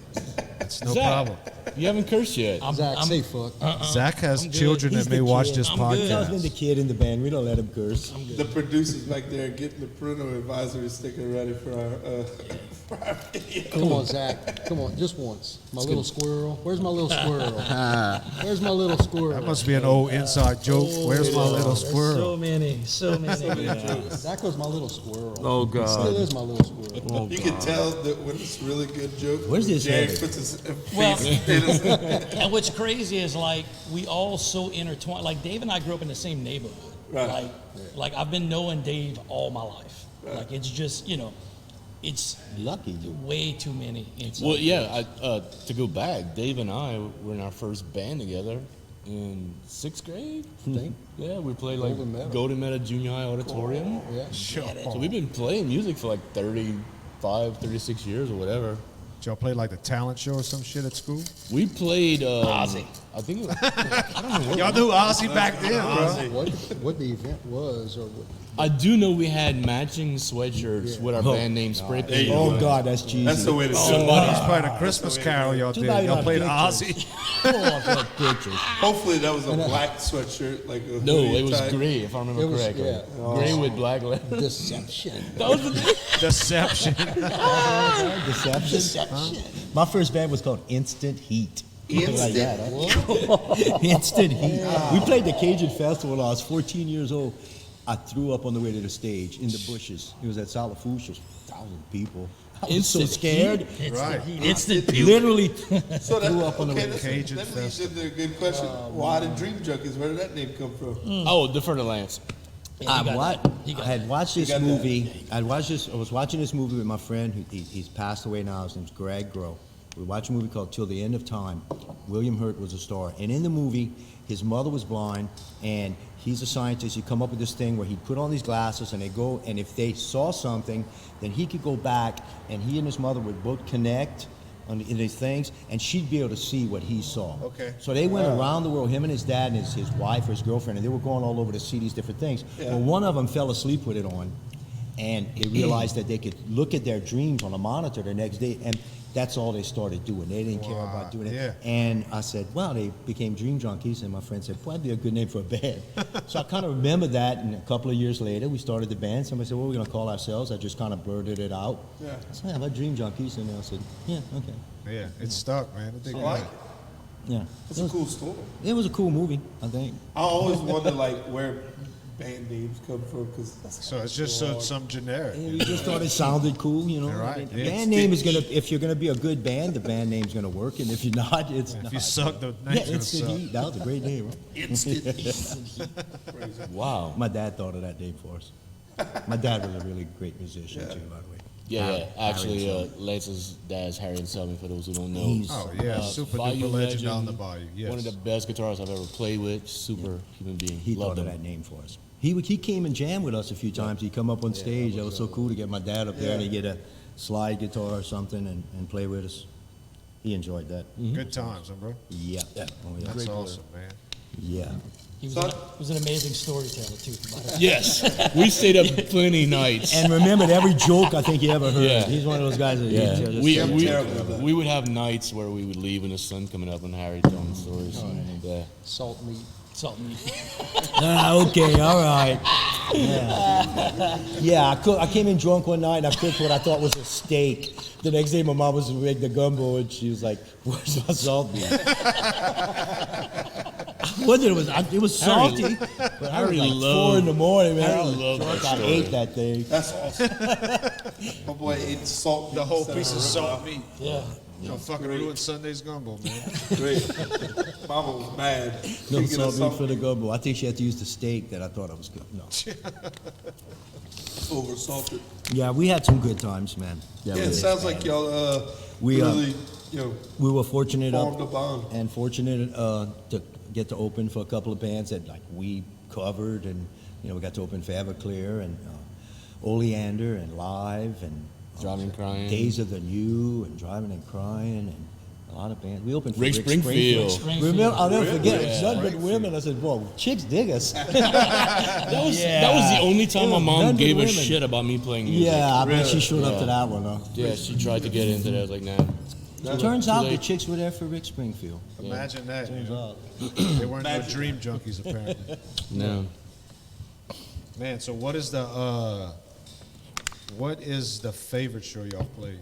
chance. No Zach, problem. You haven't cursed yet. Zach, say fuck. Zach has good. children He's that may the watch kid. this I'm good. He's been the podcast. kid in the band. We don't let him curse. The producers back there getting the parental advisory sticker ready for our video. Come on, Zach. Come on, just once. My little squirrel. Where's my little squirrel? Where's my little squirrel? That must be an old inside joke. Where's my little So squirrel? many. Zach was my little squirrel. Oh, He still God. is my little squirrel. You can tell that when it's a really good joke. Where's this Jerry headed? puts his Well- face in his And what's crazy is like we all so intertwined. Like Dave and I grew up in the same neighborhood. Right. Like I've been knowing Dave all my life. Like it's just it's Lucky dude. way too many. Inside Well, yeah. To go back, Dave and I were in our first band together in 6th grade. I think. Yeah, we played like Golden Meadow. Junior High Auditorium. Yeah. So we've been playing music for like 35, 36 years or whatever. Did y'all play like the talent show or some shit at school? We played Ozzy. I think it was, I don't know what. Y'all knew Ozzy back then, bro. What the event was, or what? I do know we had matching sweatshirts with our band name spray painted. Oh God, that's cheesy. That's the way to do it. Somebody's playing a Christmas carol y'all Too did. bad you Y'all don't played have Ozzy. Oh, I've got pictures. Hopefully that was a black sweatshirt, like a No, hoodie it was type. gray, if I remember It was- correctly. yeah. Gray with black letters. Deception. That was the Deception. Deception. My first band was called Instant Heat. Instant Like that, huh? Instant Heat. We played the Cajun Festival when I was 14 years old. I threw up on the way to the stage in the bushes. It was at Salafouche, 1,000 people. I was so Instant scared. Right. Instant puke. Literally So that, threw up on the okay, way. listen, Cajun that leads into a good question. Why the Dream Junkies? Where did that name come from? Oh, the Ferdinand. Yeah, he got that. He I got had that. watched this got that. movie. I was watching this movie with my friend. He's passed away now. His name's Greg Groh. We watched a movie called Till the End of Time. William Hurt was a star. And in the movie, his mother was blind, and he's a scientist. He'd come up with this thing where he'd put on these glasses, and they go, and if they saw something, then he could go back, and he and his mother would both connect in these things, and she'd be able to see what he saw. Okay. So they went around the world, him and his dad and his wife or his girlfriend, and they were going all over to see these different things. Yeah. Well, one of them fell asleep with it on, and they realized that they could look at their dreams on a monitor the next day, and that's all they started doing. They didn't care about doing it. yeah. And I said, well, they became Dream Junkies, and my friend said, well, that'd be a good name for a band. So I kind of remember that, and a couple of years later, we started the band. Somebody said, what are we going to call ourselves? I just kind of blurted it out. Yeah. I said, how about Dream Junkies? And I said, yeah, okay. Yeah, it stuck, man. It did I good. like it. Yeah. It's a cool story. It was a cool movie, I think. I always wonder like where band names come from because So it's just some generic. Yeah, we just thought it sounded cool, you know. Right, The yeah. band name is gonna, if you're gonna be a good band, the band name's gonna work, and if you're not, it's not. If you suck, the Yeah, name's gonna Instant suck. Heat. That was a great name. Right? Wow. My dad thought of that name for us. My dad was a really great musician too, by the way. Yeah. Actually, Harry Lance's dad's Harry Anselmi, for those who don't know. He's- Oh, yeah, super Bayou duper legend down the legend, bayou. Yes. One of the best guitarists I've ever played with. Super human being. He Loved thought of him. that name for us. He came and jammed with us a few times. He'd come up on stage. That was so cool to get my dad up there and he'd get a slide guitar or something and play with us. He enjoyed that. Good times, huh, bro? Yeah. Oh, yeah. That's awesome, man. Yeah. He was an amazing storyteller too. by the way. Yes. We stayed up plenty nights. And remembered every joke I think he ever heard. Yeah. He's one of those guys that Yeah, just- we would have nights where we would leave and the sun coming up and Harry telling stories. Yeah. Salt meat. Salt meat. Okay, all right. Yeah, yeah. I came in drunk one night and I cooked what I thought was a steak. The next day, my mom was making the gumbo and she was like, "Where's my salt meat?" I wondered it was salty. But I was Harry like loved- 4 in the morning, man. Harry I was loved drunk. that I story. ate that thing. that's awesome. My boy ate salt. The whole instead piece of ribeye. salt meat. Yeah. Don't fucking ruin Sunday's gumbo, man. Great. Mama was mad. No Couldn't get her salt meat for the gumbo. I think she had to use the steak that I thought it was good. No. over salted. Yeah, we had some good times, man. Yeah, we it did. sounds like y'all We, really, We were fortunate formed a bond. and fortunate to get to open for a couple of bands that like we covered, and we got to open for Everclear and Oleander and Live and Driving Crying. Days of the New and Driving and Crying and a lot of bands. We opened for Rick Rick Springfield. Springfield. Remember, I'll never forget. Yeah. It's nothing but women. I said, "Whoa, chicks dig us." That was the only time my It was mom nothing gave but a women. shit about me playing music. Yeah, I bet she Really? showed up to Yeah. that one, huh? Yeah, she tried to get into that. I was like, nah. Turns out Too the late. chicks were there for Rick Springfield. Imagine that. Turns you know. out. They weren't no Dream Junkies, apparently. No. Man, so what is the favorite show y'all played?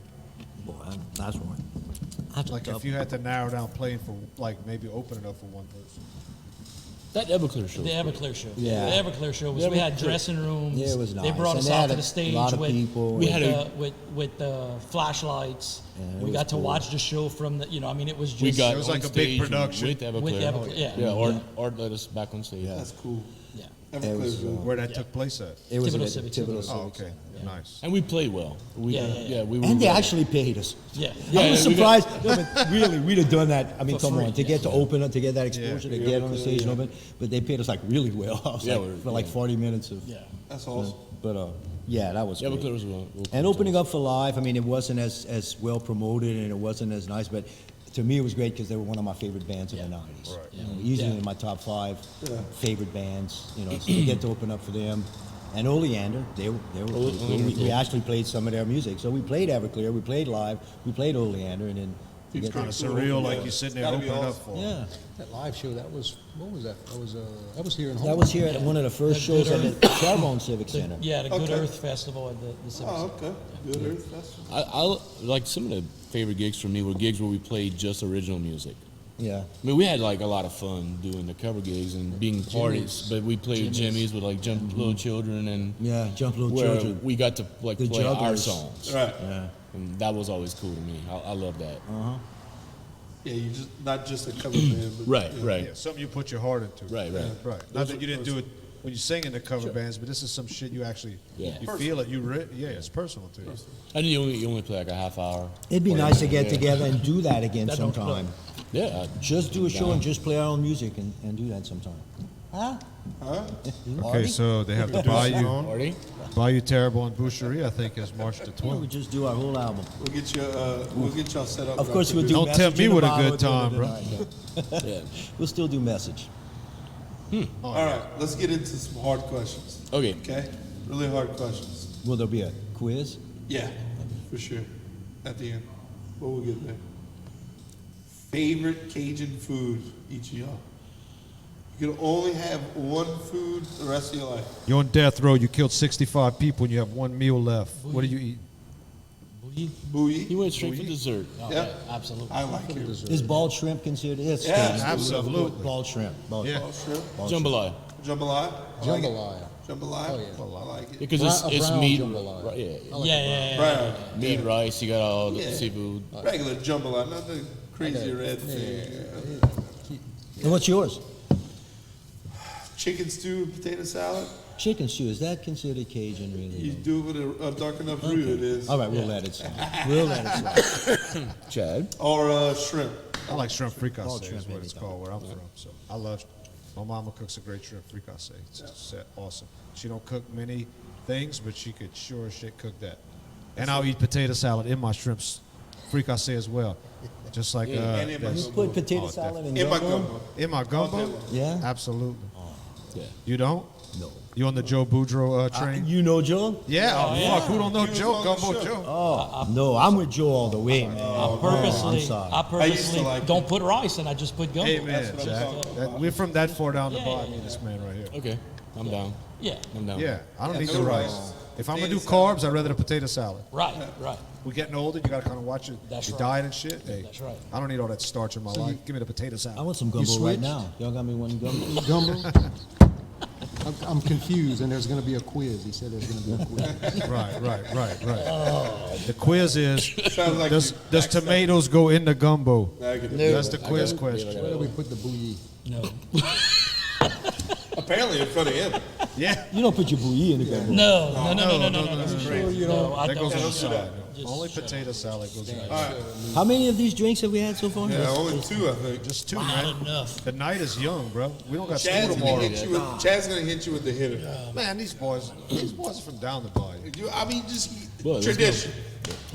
Boy, that's one. That's Like if you had to narrow down playing for, like maybe opening up for one person. That Everclear show. The Everclear show. Yeah. The Everclear show was. We had dressing rooms. Yeah, it was They nice. brought And us they out had to a the stage lot of with people. We had with flashlights. Yeah, it we was got to cool. watch the show from the. I mean, it was just. We got It was on like a big stage production. with Everclear. With Everclear, yeah. Yeah, Art let us back on stage. That's cool. Yeah. Everclear's was, good. Where that took place at? It was Thibodeau at Civic Thibodeau Center. Oh, Civic okay. Center. Nice. And we played well. We, Yeah. we were And they good. actually paid us. Yeah. I was we got- surprised. No, but really, we'd have done that. I mean, For come free, on, to get to open it, to get that exposure, to get on the stage and open. But they paid us like really well. I was Yeah, like, we're- for like 40 minutes of. Yeah. That's awesome. But yeah, that was great. Everclear was well. And opening up for live, I mean, it wasn't as well promoted and it wasn't as nice, but to me it was great because they were one of my favorite bands of the 90s. Right. You know, easily Yeah. in my top 5 Yeah. favorite bands. You know, so to get to open up for them. And Oleander, they were pretty cool. We actually played some of their music. So we played Everclear, we played live, we played Oleander, and then to get Kind to- of surreal, like Yeah. you're sitting It's there gotta be opening up awesome. for 'em. yeah. That live show, what was that? That was here in Hollywood. That was here at one of the first The shows Good at the Cheramie Civic The, Center. yeah, the Good Okay. Earth Festival at the Civic Oh, Center. okay. Good Earth Festival. I like some of the favorite gigs for me were gigs where we played just original music. Yeah. I mean, we had like a lot of fun doing the cover gigs and being parties, but we played Jimmy's with like Jump Little Children and Yeah, Jump Little where Children. we got to like The play our Jugglers. songs. Right. Yeah. And that was always cool to me. I love that. Yeah, you just not just a cover band, but Right, you know, right. Yeah, something you put your heart into. Right, right. Right. Not that you didn't do it when you sing in the cover bands, but this is some shit you actually, Yeah. you feel it, yeah, it's personal to you. And you only play like a half hour. It'd be nice to get together and do that again That don't- sometime. Yeah. Just do a show and just play our own music and do that sometime. Huh? Okay, so they have the Artie? Bayou Terrible and Boucherie, I think, is March the Well, we 12th. just do our whole album. we'll get y'all set up. Of with course, our we'll do Don't producer. tempt me Message in with a bottle good at the end of time, the bro. night, yeah. Yeah. We'll still do message. All right, let's get into some hard questions. Okay. Okay, really hard questions. Will there be a quiz? Yeah, for sure. At the end, but we'll get there. Favorite Cajun food, each of y'all. You can only have one food the rest of your life. You're on death row, you killed 65 people and you have one meal left. What do you eat? Bouillie? Bouillie. He went straight for dessert. Oh, Yeah. absolutely. I like it. Is balled shrimp considered? It's Yeah, Cajun. absolutely. Balled shrimp. Balled Yeah. shrimp. Shrimp. Balled shrimp. Jambalaya. Jambalaya. I like it. Jambalaya. Jambalaya. Oh, yeah. I like it. Because A it's brown meat. jambalaya. Right, yeah. Yeah. Right. Meat, rice, you got all the Yeah. seafood. Regular jambalaya, not the crazy red thing. And what's yours? Chicken stew, potato salad. Chicken stew. Is that considered Cajun, really? You do it with a dark enough roux, it is. All right, we'll let it slide. We'll let it slide. Chad? Or shrimp. I like shrimp fricassee Balled is shrimp what it's anytime. called where I'm from. So I love, my mama cooks a great shrimp fricassee. It's just awesome. She don't cook many things, but she could sure as shit cook that. And I'll eat potato salad in my shrimp fricassee as well. Just like and in my You that's- put potato Oh, salad in In my gumbo? gumbo. in my gumbo. Yeah? Absolutely. Yeah. You don't? No. You on the Joe Boudreaux train? You know Joe? Yeah. Fuck. Who don't know He was Joe? on the Gumbo show. Joe. Oh, no, I'm with Joe all the way, man. I purposely, I'm sorry. I I used to purposely like don't it. put rice in. I just put gumbo. Hey man, what I'm Jack. talking about. We're from that far down the Yeah, bottom. yeah, Me, this man right here. Okay. I'm down. Yeah. I'm down. Yeah, I don't Yeah, need no the rice. rice. If I'm gonna Potato do salad. carbs, I'd rather the potato salad. Right. Right. We're getting older. You gotta kind of watch it. That's your right. diet and shit. Hey, That's right. I don't need all that starch in my life. Give me the potato I salad. want some gumbo right switched? now. Y'all got me one gumbo? Gumbo? I'm confused, and there's going to be a quiz. He said there's going to be a quiz. Right. The quiz is: Sounds like Does you does backstabbed. tomatoes go in the gumbo? Negative. That's the quiz question. Where do we put the bouillie? No. Apparently in front of him. Yeah, You don't put your bouillie in the gumbo. No. That's crazy. No, I that don't. goes on the do side. that. Only potato salad goes in. How many of these drinks have we had so far? Yeah, only two, I think. Just two, Not man. enough. The night is young, bro. We don't got school Chad's gonna tomorrow. hit you with the hitter. Man, these boys are from down the bayou. I mean, just Well, let's tradition.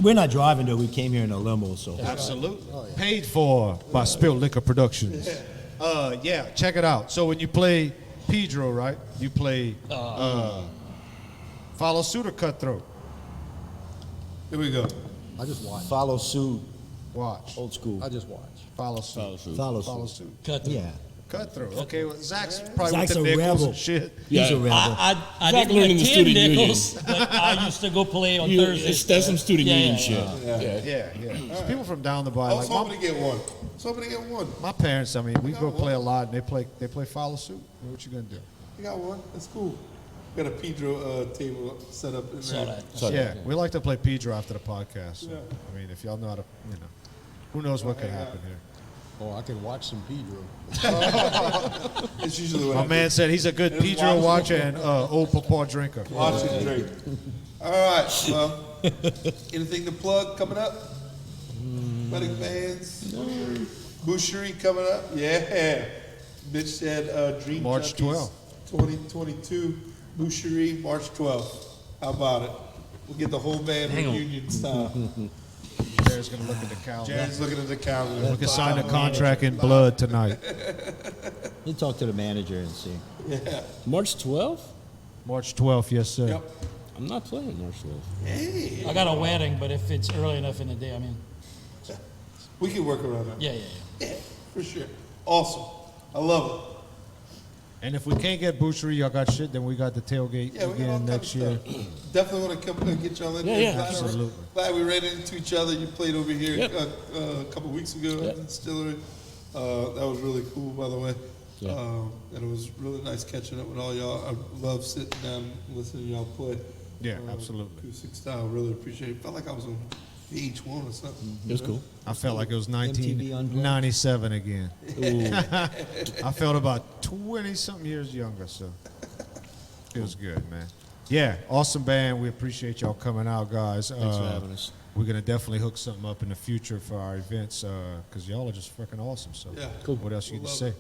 We're not driving though. We came here in a limo, so. Absolutely. Paid for by Spilt Liquor Productions. Yeah, check it out. So when you play Pedro, right? You play Follow Suit or Cutthroat. Here we go. I just watched. Follow suit. Watch. Old school. I just watch. Follow suit. Follow suit. Follow suit. Cut through. Yeah. Cutthroat. Okay, well, Zach's probably Zach's with a the nickels rebel. and shit. Yeah. He's a rebel. I Zach didn't learned in the attend student union. Nichols, but I used to go play on Thursdays. That's some student Yeah, union yeah, shit. yeah. Yeah. People from down the I bar, was like hoping to get one. My my parents, I mean, we go play a lot, and they play follow suit. What you gonna do? I got one. That's cool. Got a Pedro table set up in Saw there. that. Yeah, we like to play Pedro after the podcast. So, Yeah. I mean, if y'all know how to, who knows what could happen here. Oh, I can watch some Pedro. It's usually what My I man said he's a good Just Pedro watch- watcher and old papa drinker. do. Watch and drink. All right. Well, anything to plug coming up? Wedding bands? Boucherie coming up? Yeah. Mitch said Dream March Junkies 12th. 2022. Boucherie, March 12th. How about it? We'll get the whole band reunion style. Jared's gonna look at the calendar. Jared's looking at the calendar. We can sign a contract in blood tonight. You talk to the manager and see. Yeah. March 12th? March 12th, yes, sir. Yep. I'm not playing March 12th. Hey. I got a wedding, but if it's early enough in the day, I'm in. We can work around that. Yeah. Yeah, for sure. Awesome. I love And if we can't get Boucherie, y'all got shit, then we got the tailgate it. Yeah, we got all again kinds of next year. stuff. Definitely want to come and get y'all in Yeah, there. yeah, Glad- absolutely. Glad we ran into each other. You played over here Yep. a couple weeks ago Yep. at the distillery. That was really cool, by the way. Yeah. And it was really nice catching up with all y'all. I love sitting down and listening to y'all play. Yeah, absolutely. Acoustic style, really appreciate it. Felt like I was on VH1 or something. It was cool. I felt like it was MTV Unplugged. 1997 again. Ooh. I felt about 20-something years younger, so it was good, man. Yeah, awesome band. We appreciate y'all coming out, guys. Thanks for having us. We're going to definitely hook something up in the future for our events because y'all are just freaking awesome. So Yeah. Cool. what else you We'll can love say? it.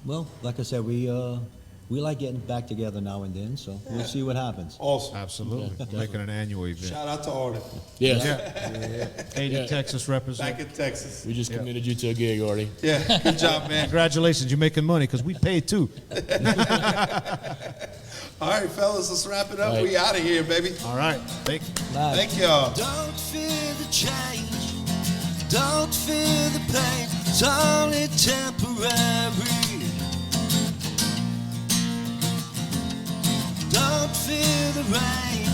Well, like I said, we like getting back together now and then, so we'll see what happens. Awesome. Absolutely. Yeah, Making an annual event. Shout out to Artie. Yeah. Hey, Yeah. Texas represent. Back in Texas. We just Yeah. committed you to a gig, Artie. Yeah, good job, man. Congratulations, you're making money because we paid too. All right, fellas, let's wrap it up. All right. We out of here, baby. All right. Thank you. Live. Thank y'all. Don't fear the change, don't fear the pain, it's only temporary. Don't fear the rain,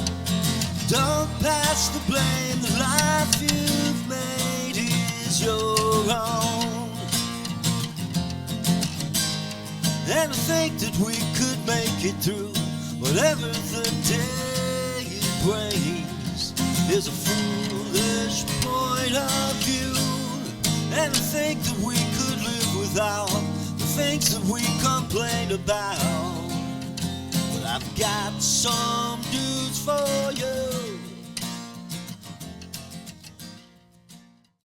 don't pass the blame, the life you've made is your own. And I think that we could make it through whatever the day it brings is a foolish point of view. And I think that we could live without the things that we complain about. But I've got some news for you.